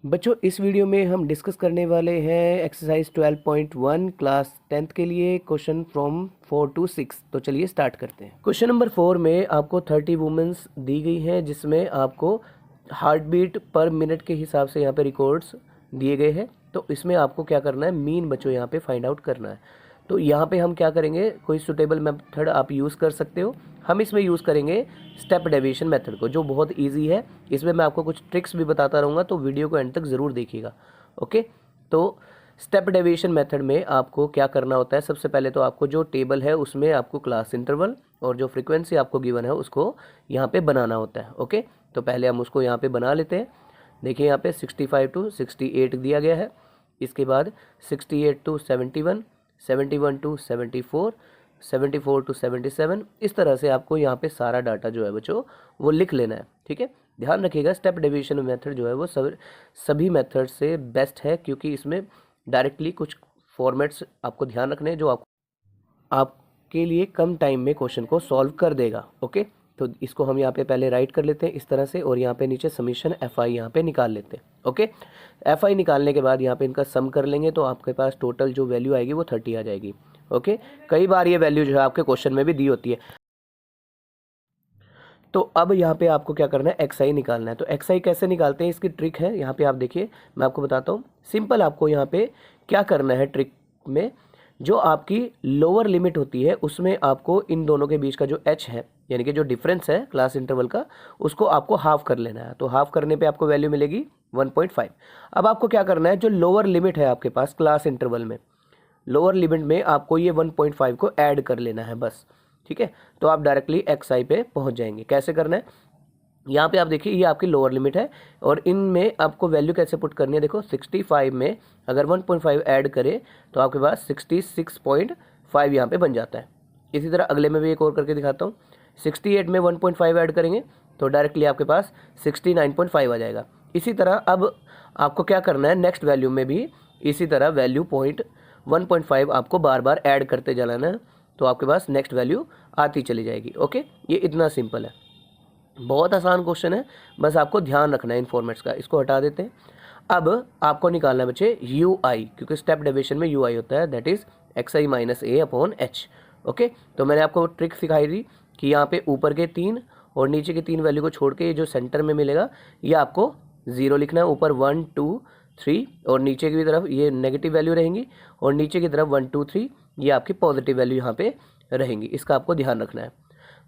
बच्चों इस वीडियो में हम डिस्कस करने वाले हैं एक्सरसाइज 12.1 क्लास 10th के लिए क्वेश्चन फ्रॉम 4 to 6। तो चलिए स्टार्ट करते हैं। क्वेश्चन नंबर 4 में आपको 30 वुमेन्स दी गई हैं जिसमें आपको हार्ट बीट पर मिनट के हिसाब से यहाँ पे रिकॉर्ड्स दिए गए हैं। तो इसमें आपको क्या करना है, मीन बच्चों यहाँ पे फाइंड आउट करना है। तो यहाँ पे हम क्या करेंगे, कोई सुटेबल मेथड आप यूज़ कर सकते हो। हम इसमें यूज़ करेंगे स्टेप डेविएशन मेथड को, जो बहुत इजी है। इसमें मैं आपको कुछ ट्रिक्स भी बताता रहूँगा, तो वीडियो को एंड तक ज़रूर देखिएगा। ओके, तो स्टेप डेविएशन मेथड में आपको क्या करना होता है, सबसे पहले तो आपको जो टेबल है उसमें आपको क्लास इंटरवल और जो फ्रीक्वेंसी आपको गिवन है उसको यहाँ पे बनाना होता है। ओके, तो पहले हम उसको यहाँ पे बना लेते हैं। देखिए यहाँ पे 65 to 68 दिया गया है। इसके बाद 68 to 71, 71 to 74, 74 to 77, इस तरह से आपको यहाँ पे सारा डाटा जो है बच्चों वो लिख लेना है। ठीक है, ध्यान रखिएगा स्टेप डेविएशन मेथड जो है वो सभी मेथड से बेस्ट है, क्योंकि इसमें डायरेक्टली कुछ फॉर्मेट्स आपको ध्यान रखने हैं जो आपके लिए कम टाइम में क्वेश्चन को सॉल्व कर देगा। ओके, तो इसको हम यहाँ पे पहले राइट कर लेते हैं इस तरह से, और यहाँ पे नीचे समीशन एफ आई यहाँ पे निकाल लेते हैं। ओके, एफ आई निकालने के बाद यहाँ पे इनका सम कर लेंगे तो आपके पास टोटल जो वैल्यू आएगी वो 30 आ जाएगी। ओके, कई बार ये वैल्यू जो है आपके क्वेश्चन में भी दी होती है। तो अब यहाँ पे आपको क्या करना है, एक्स आई निकालना है। तो एक्स आई कैसे निकालते हैं, इसकी ट्रिक है। यहाँ पे आप देखिए, मैं आपको बताता हूँ। सिंपल आपको यहाँ पे क्या करना है, ट्रिक में जो आपकी लोअर लिमिट होती है उसमें आपको इन दोनों के बीच का जो एच है, यानी कि जो डिफरेंस है क्लास इंटरवल का, उसको आपको हाफ कर लेना है। तो हाफ करने पे आपको वैल्यू मिलेगी 1.5। अब आपको क्या करना है, जो लोअर लिमिट है आपके पास क्लास इंटरवल में, लोअर लिमिट में आपको ये 1.5 को ऐड कर लेना है बस। ठीक है, तो आप डायरेक्टली एक्स आई पे पहुंच जाएंगे। कैसे करना है, यहाँ पे आप देखिए ये आपकी लोअर लिमिट है और इनमें आपको वैल्यू कैसे पुट करनी है। देखो 65 में अगर 1.5 ऐड करें तो आपके पास 66.5 यहाँ पे बन जाता है। इसी तरह अगले में भी एक और करके दिखाता हूँ। 68 में 1.5 ऐड करेंगे तो डायरेक्टली आपके पास 69.5 आ जाएगा। इसी तरह अब आपको क्या करना है, नेक्स्ट वैल्यू में भी इसी तरह वैल्यू 1.5 आपको बार बार ऐड करते जाना है, तो आपके पास नेक्स्ट वैल्यू आती चली जाएगी। ओके, ये इतना सिंपल है, बहुत आसान क्वेश्चन है, बस आपको ध्यान रखना है इन फॉर्मेट्स का। इसको हटा देते हैं। अब आपको निकालना है बच्चे यू आई, क्योंकि स्टेप डेविएशन में यू आई होता है, that is x I minus A upon H. Okay, तो मैंने आपको ट्रिक सिखाई थी कि यहाँ पे ऊपर के 3 और नीचे के 3 वैल्यू को छोड़ के ये जो सेंटर में मिलेगा ये आपको 0 लिखना है। ऊपर 1 2 3 और नीचे की तरफ ये नेगेटिव वैल्यू रहेंगी और नीचे की तरफ 1 2 3 ये आपकी पॉजिटिव वैल्यू यहाँ पे रहेंगी। इसका आपको ध्यान रखना है।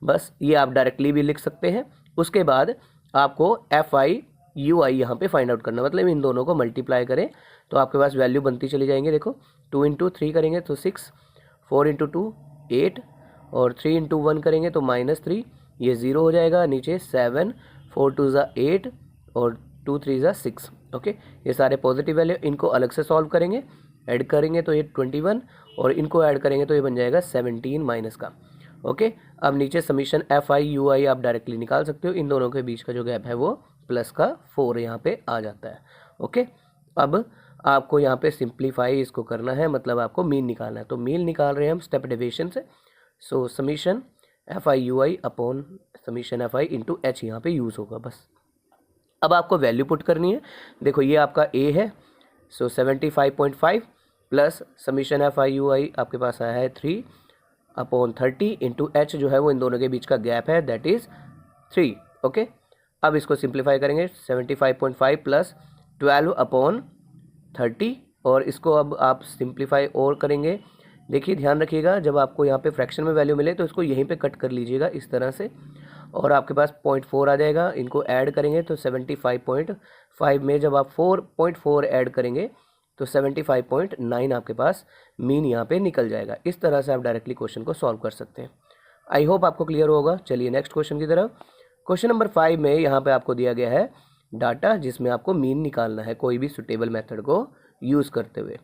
बस ये आप डायरेक्टली भी लिख सकते हैं। उसके बाद आपको एफ आई यू आई यहाँ पे फाइंड आउट करना, मतलब इन दोनों को मल्टीप्लाई करें तो आपके पास वैल्यू बनती चली जाएंगे। देखो 2 इंटू 3 करेंगे तो 6, 4 इंटू 2 8 और 3 इंटू 1 करेंगे तो -3, ये 0 हो जाएगा। नीचे 7, 4 2 ज़ा 8 और 2 3 ज़ा 6। ओके, ये सारे पॉजिटिव वैल्यू, इनको अलग से सॉल्व करेंगे, ऐड करेंगे तो ये 21 और इनको ऐड करेंगे तो ये बन जाएगा 17 माइनस का। ओके, अब नीचे समीशन एफ आई यू आई आप डायरेक्टली निकाल सकते हो। इन दोनों के बीच का जो गैप है वो +4 यहाँ पे आ जाता है। ओके, अब आपको यहाँ पे सिंप्लीफाई इसको करना है, मतलब आपको मीन निकालना है। तो मीन निकाल रहे हैं हम स्टेप डेविएशन से। So summation F I U I upon summation F I into H यहाँ पे यूज़ होगा बस। अब आपको वैल्यू पुट करनी है। देखो ये आपका ए है, so 75.5 plus summation F I U I आपके पास आया है 3 अपॉन 30 इंटू एच जो है वो इन दोनों के बीच का गैप है, दैट इज 3। ओके, अब इसको सिंप्लीफाई करेंगे 75.5 प्लस 12 अपॉन 30 और इसको अब आप सिंप्लीफाई और करेंगे। देखिए ध्यान रखिएगा, जब आपको यहाँ पे फ्रैक्शन में वैल्यू मिले तो इसको यहीं पे कट कर लीजिएगा इस तरह से, और आपके पास 0.4 आ जाएगा। इनको ऐड करेंगे तो 75.5 में जब आप 4.4 ऐड करेंगे तो 75.9 आपके पास मीन यहाँ पे निकल जाएगा। इस तरह से आप डायरेक्टली क्वेश्चन को सॉल्व कर सकते हैं। आई होप आपको क्लियर होगा। चलिए नेक्स्ट क्वेश्चन की तरफ। क्वेश्चन नंबर 5 में यहाँ पे आपको दिया गया है डाटा जिसमें आपको मीन निकालना है कोई भी सुटेबल मेथड को यूज़ करते हुए।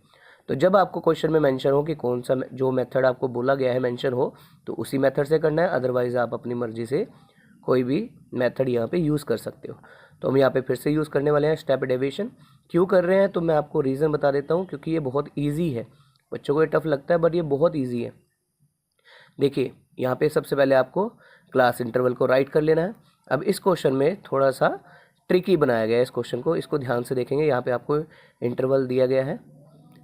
तो जब आपको क्वेश्चन में मेंशन हो कि कौन सा जो मेथड आपको बोला गया है मेंशन हो तो उसी मेथड से करना है, अदरवाइज़ आप अपनी मर्जी से कोई भी मेथड यहाँ पे यूज़ कर सकते हो। तो हम यहाँ पे फिर से यूज़ करने वाले हैं स्टेप डेविएशन। क्यों कर रहे हैं तो मैं आपको रीज़न बता देता हूँ, क्योंकि ये बहुत ईजी है। बच्चों को ये टफ लगता है बट ये बहुत ईजी है। देखिए यहाँ पे सबसे पहले आपको क्लास इंटरवल को राइट कर लेना है। अब इस क्वेश्चन में थोड़ा सा ट्रिकी बनाया गया है इस क्वेश्चन को, इसको ध्यान से देखेंगे। यहाँ पे आपको इंटरवल दिया गया है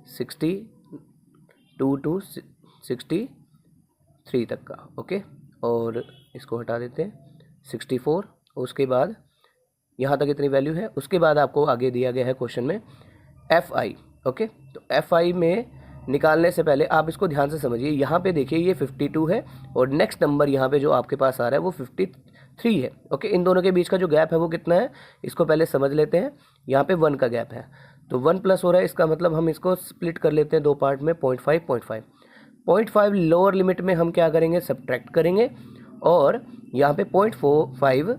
62 to 63 तक का, ओके। और इसको हटा देते हैं 64, उसके बाद यहाँ तक इतनी वैल्यू है। उसके बाद आपको आगे दिया गया है क्वेश्चन में FI, ओके। तो FI में निकालने से पहले आप इसको ध्यान से समझिए। यहाँ पे देखिए ये 52 है और नेक्स्ट नंबर यहाँ पे जो आपके पास आ रहा है वो 53 है, ओके। इन दोनों के बीच का जो गैप है वो कितना है, इसको पहले समझ लेते हैं। यहाँ पे 1 का गैप है, तो 1 प्लस हो रहा है, इसका मतलब हम इसको स्प्लिट कर लेते हैं दो पार्ट में, 0.5 लोअर लिमिट में हम क्या करेंगे, सब्ट्रैक्ट करेंगे, और यहाँ पे 0.45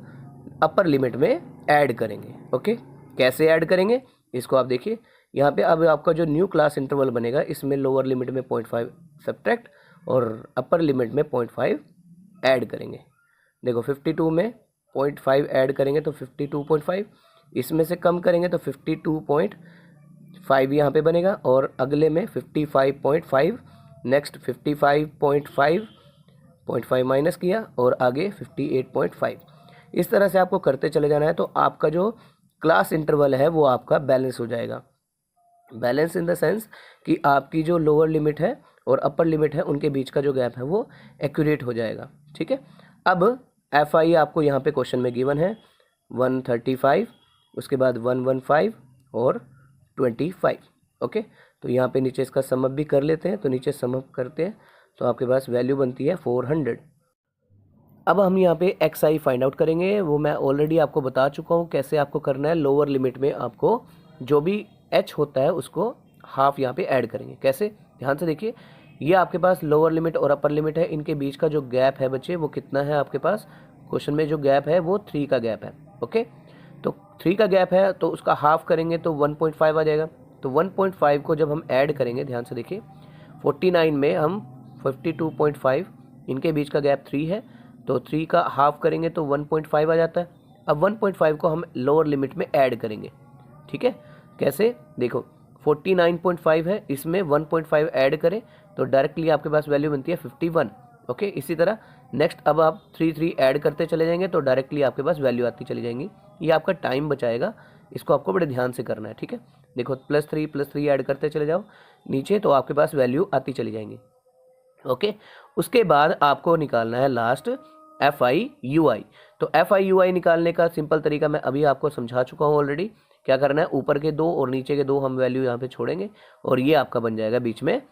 अपर लिमिट में ऐड करेंगे, ओके। कैसे ऐड करेंगे इसको आप देखिए। यहाँ पे अब आपका जो न्यू क्लास इंटरवल बनेगा, इसमें लोअर लिमिट में 0.5 सब्ट्रैक्ट और अपर लिमिट में 0.5 ऐड करेंगे। देखो 52 में 0.5 ऐड करेंगे तो 52.5, इसमें से कम करेंगे तो 52.5 यहाँ पे बनेगा, और अगले में 55.5, नेक्स्ट 55.5 माइनस किया, और आगे 58.5। इस तरह से आपको करते चले जाना है, तो आपका जो क्लास इंटरवल है वो आपका बैलेंस हो जाएगा। बैलेंस इन द सेंस कि आपकी जो लोअर लिमिट है और अपर लिमिट है उनके बीच का जो गैप है वो एक्यूरेट हो जाएगा, ठीक है। अब FI आपको यहाँ पे क्वेश्चन में गिवन है 135, उसके बाद 115 और 25, ओके। तो यहाँ पे नीचे इसका सम अप भी कर लेते हैं, तो नीचे सम अप करते हैं तो आपके पास वैल्यू बनती है 400। अब हम यहाँ पे XI फाइंड आउट करेंगे, वो मैं ऑलरेडी आपको बता चुका हूँ कैसे आपको करना है। लोअर लिमिट में आपको जो भी H होता है उसको हाफ यहाँ पे ऐड करेंगे। कैसे, ध्यान से देखिए। ये आपके पास लोअर लिमिट और अपर लिमिट है, इनके बीच का जो गैप है बच्चे वो कितना है आपके पास, क्वेश्चन में जो गैप है वो 3 का गैप है, ओके। तो 3 का गैप है तो उसका हाफ करेंगे तो 1.5 आ जाएगा। तो 1.5 को जब हम ऐड करेंगे, ध्यान से देखिए, 49 में हम 52.5, इनके बीच का गैप 3 है, तो 3 का हाफ करेंगे तो 1.5 आ जाता है। अब 1.5 को हम लोअर लिमिट में ऐड करेंगे, ठीक है। कैसे, देखो 49.5 है, इसमें 1.5 ऐड करें तो डायरेक्टली आपके पास वैल्यू बनती है 51, ओके। इसी तरह नेक्स्ट अब आप 3 ऐड करते चले जाएंगे तो डायरेक्टली आपके पास वैल्यू आती चली जाएंगी। ये आपका टाइम बचाएगा, इसको आपको बड़े ध्यान से करना है, ठीक है। देखो +3 ऐड करते चले जाओ नीचे तो आपके पास वैल्यू आती चली जाएंगी, ओके। उसके बाद आपको निकालना है लास्ट FI UI। तो FI UI निकालने का सिंपल तरीका मैं अभी आपको समझा चुका हूँ ऑलरेडी। क्या करना है, ऊपर के 2 और नीचे के 2 हम वैल्यू यहाँ पे छोड़ेंगे और ये आपका बन जाएगा बीच में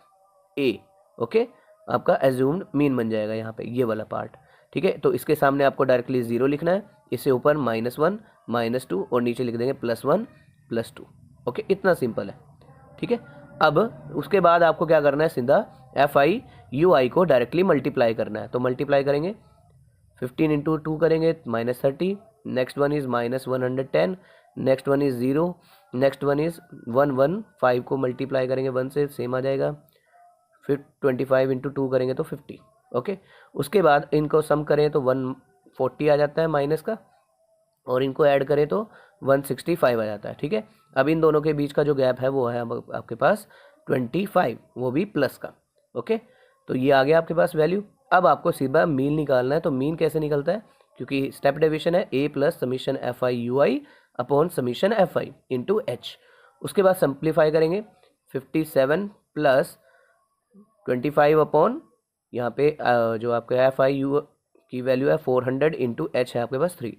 A, ओके। आपका एज्यूम्ड मीन बन जाएगा यहाँ पे ये वाला पार्ट, ठीक है। तो इसके सामने आपको डायरेक्टली 0 लिखना है, इससे ऊपर -1 -2 और नीचे लिख देंगे +1 +2, ओके। इतना सिंपल है, ठीक है। अब उसके बाद आपको क्या करना है, सीधा FI UI को डायरेक्टली मल्टीप्लाई करना है। तो मल्टीप्लाई करेंगे, 15 × 2 करेंगे -30, next one is -110, next one is 0, next one is 115 को मल्टीप्लाई करेंगे 1 से, सेम आ जाएगा। फिर 25 × 2 करेंगे तो 50, ओके। उसके बाद इनको सम करें तो 140 आ जाता है माइनस का, और इनको ऐड करें तो 165 आ जाता है, ठीक है। अब इन दोनों के बीच का जो गैप है वो है आपके पास 25, वो भी प्लस का, ओके। तो ये आ गया आपके पास वैल्यू। अब आपको सीधा मीन निकालना है। तो मीन कैसे निकलता है, क्योंकि स्टेप डेविएशन है A + summation FI UI upon summation FI into H। उसके बाद सिंप्लीफाई करेंगे, 57 + 25 अपॉन यहाँ पे जो आपका FI U की वैल्यू है 400 इंटू H है आपके पास 3,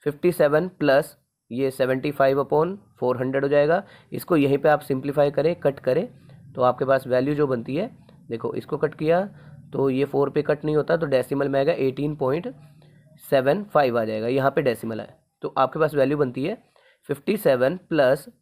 57 प्लस ये 75 अपॉन 400 हो जाएगा। इसको यहीं पे आप सिंप्लीफाई करें, कट करें तो आपके पास वैल्यू जो बनती है, देखो इसको कट किया तो ये 4 पे कट नहीं होता तो डेसिमल में आएगा 18.75 आ जाएगा, यहाँ पे डेसिमल है। तो आपके पास वैल्यू बनती है 57 +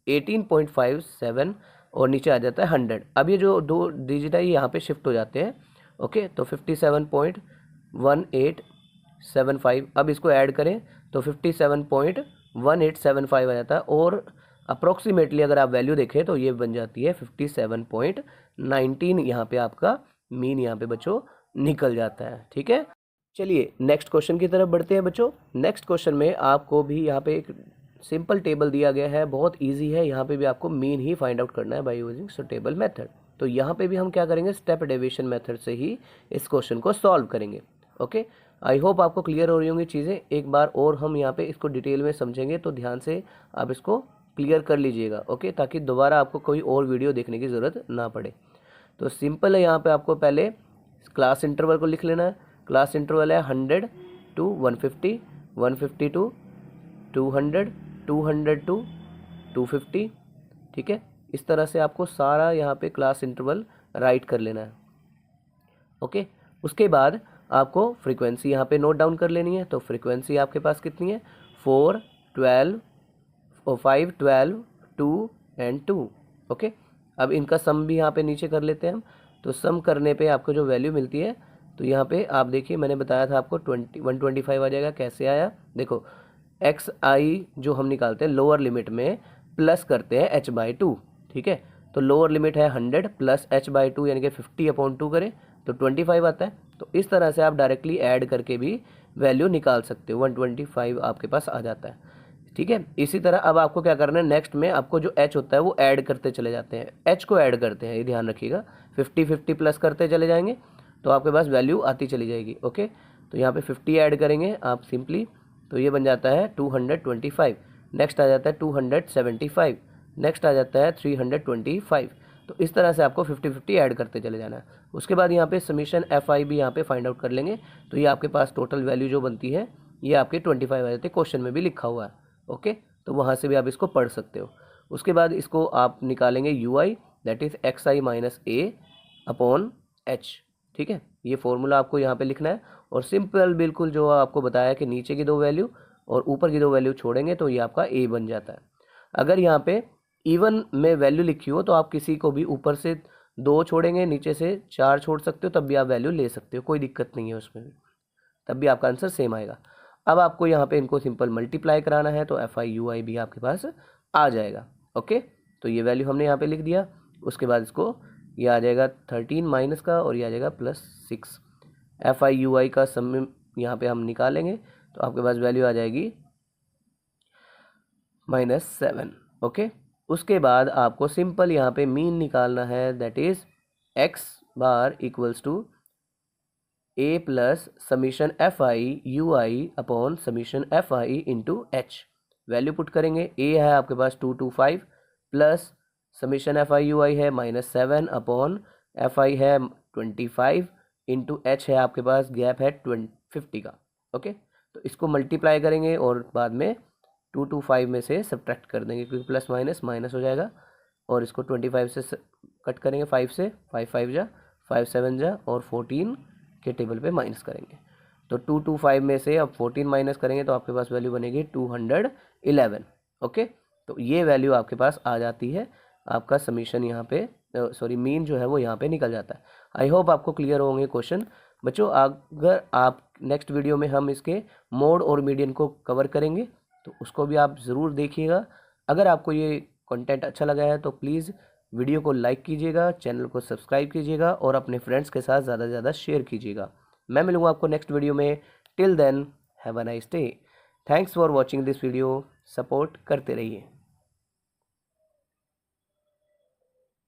18.57 और नीचे आ जाता है 100। अब ये जो 2 डिजिट है यहाँ पे शिफ्ट हो जाते हैं, ओके। तो 57.1875, अब इसको ऐड करें तो 57.1875 आ जाता है, और अप्रोक्सीमेटली अगर आप वैल्यू देखें तो ये बन जाती है 57.19। यहाँ पे आपका मीन यहाँ पे बच्चों निकल जाता है, ठीक है। चलिए नेक्स्ट क्वेश्चन की तरफ बढ़ते हैं बच्चों। नेक्स्ट क्वेश्चन में आपको भी यहाँ पे एक सिंपल टेबल दिया गया है, बहुत इजी है। यहाँ पे भी आपको मीन ही फाइंड आउट करना है बाय यूजिंग सुटेबल मेथड। तो यहाँ पे भी हम क्या करेंगे, स्टेप डेविएशन मेथड से ही इस क्वेश्चन को सॉल्व करेंगे, ओके। आई होप आपको क्लियर हो रही होंगी चीज़ें। एक बार और हम यहाँ पे इसको डिटेल में समझेंगे, तो ध्यान से आप इसको क्लियर कर लीजिएगा, ओके, ताकि दोबारा आपको कोई और वीडियो देखने की ज़रूरत ना पड़े। तो सिंपल है, यहाँ पे आपको पहले क्लास इंटरवल को लिख लेना है। क्लास इंटरवल है 100 to 150, 150 to 200, 200 to 250, ठीक है। इस तरह से आपको सारा यहाँ पे क्लास इंटरवल राइट कर लेना है, ओके। उसके बाद आपको फ्रीक्वेंसी यहाँ पे नोट डाउन कर लेनी है। तो फ्रीक्वेंसी आपके पास कितनी है, 4, 12, 5, 12, 2 एंड 2, ओके। अब इनका सम भी यहाँ पे नीचे कर लेते हैं हम। तो सम करने पे आपको जो वैल्यू मिलती है, तो यहाँ पे आप देखिए, मैंने बताया था आपको 125 आ जाएगा। कैसे आया, देखो एक्स आई जो हम निकालते हैं लोअर लिमिट में प्लस करते हैं h/2, ठीक है। तो लोअर लिमिट है 100 प्लस h/2 यानी कि 50/2 करें तो 25 आता है। तो इस तरह से आप डायरेक्टली ऐड करके भी वैल्यू निकाल सकते हो, 125 आपके पास आ जाता है, ठीक है। इसी तरह अब आपको क्या करना है, नेक्स्ट में आपको जो h होता है वो ऐड करते चले जाते हैं, h को ऐड करते हैं, ये ध्यान रखिएगा। 50 प्लस करते चले जाएंगे तो आपके पास वैल्यू आती चली जाएगी, ओके। तो यहाँ पे 50 ऐड करेंगे आप सिंपली, तो ये बन जाता है 225। नेक्स्ट आ जाता है 275, नेक्स्ट आ जाता है 325। तो इस तरह से आपको 50 ऐड करते चले जाना है। उसके बाद यहाँ पे समीशन FI भी यहाँ पे फाइंड आउट कर लेंगे। तो ये आपके पास टोटल वैल्यू जो बनती है ये आपके 25 आ जाती है, क्वेश्चन में भी लिखा हुआ है, ओके। तो वहाँ से भी आप इसको पढ़ सकते हो। उसके बाद इसको आप निकालेंगे UI, that is XI minus A/H, ठीक है। ये फॉर्मूला आपको यहाँ पे लिखना है और सिंपल बिल्कुल जो आपको बताया कि नीचे की 2 वैल्यू और ऊपर की 2 वैल्यू छोड़ेंगे तो ये आपका A बन जाता है। अगर यहाँ पे इवन में वैल्यू लिखी हो तो आप किसी को भी ऊपर से 2 छोड़ेंगे, नीचे से 4 छोड़ सकते हो, तब भी आप वैल्यू ले सकते हो, कोई दिक्कत नहीं है उसमें भी, तब भी आपका आंसर सेम आएगा। अब आपको यहाँ पे इनको सिंपल मल्टीप्लाई कराना है तो FI UI भी आपके पास आ जाएगा, ओके। तो ये वैल्यू हमने यहाँ पे लिख दिया। उसके बाद इसको ये आ जाएगा 13 माइनस का और ये आ जाएगा +6। FI UI का सम यहाँ पे हम निकालेंगे तो आपके पास वैल्यू आ जाएगी -7, ओके। उसके बाद आपको सिंपल यहाँ पे मीन निकालना है, that is x = A plus summation FI UI upon summation FI into H। Value put करेंगे, A है आपके पास 225 प्लस समीशन FI UI है -7 अपॉन FI है 25 इंटू H है आपके पास गैप है 50 का, ओके। तो इसको मल्टीप्लाई करेंगे और बाद में 225 में से सब्ट्रैक्ट कर देंगे क्योंकि प्लस माइनस माइनस हो जाएगा। और इसको 25 से कट करेंगे 5 से, 5 5 जा, 5 7 जा और 14 के टेबल पे माइनस करेंगे। तो 225 में से अब 14 माइनस करेंगे तो आपके पास वैल्यू बनेगी 211, ओके। तो ये वैल्यू आपके पास आ जाती है, आपका समीशन यहाँ पे सॉरी मीन जो है वो यहाँ पे निकल जाता है। आई होप आपको क्लियर होंगे क्वेश्चन बच्चों। अगर आप नेक्स्ट वीडियो में हम इसके मोड और मीडियन को कवर करेंगे तो उसको भी आप ज़रूर देखिएगा। अगर आपको ये कंटेंट अच्छा लगा है तो प्लीज़ वीडियो को लाइक कीजिएगा, चैनल को सब्सक्राइब कीजिएगा और अपने फ्रेंड्स के साथ ज़्यादा से ज़्यादा शेयर कीजिएगा। मैं मिलूँगा आपको नेक्स्ट वीडियो में। Till then have a nice day. Thanks for watching this video. Support करते रहिए।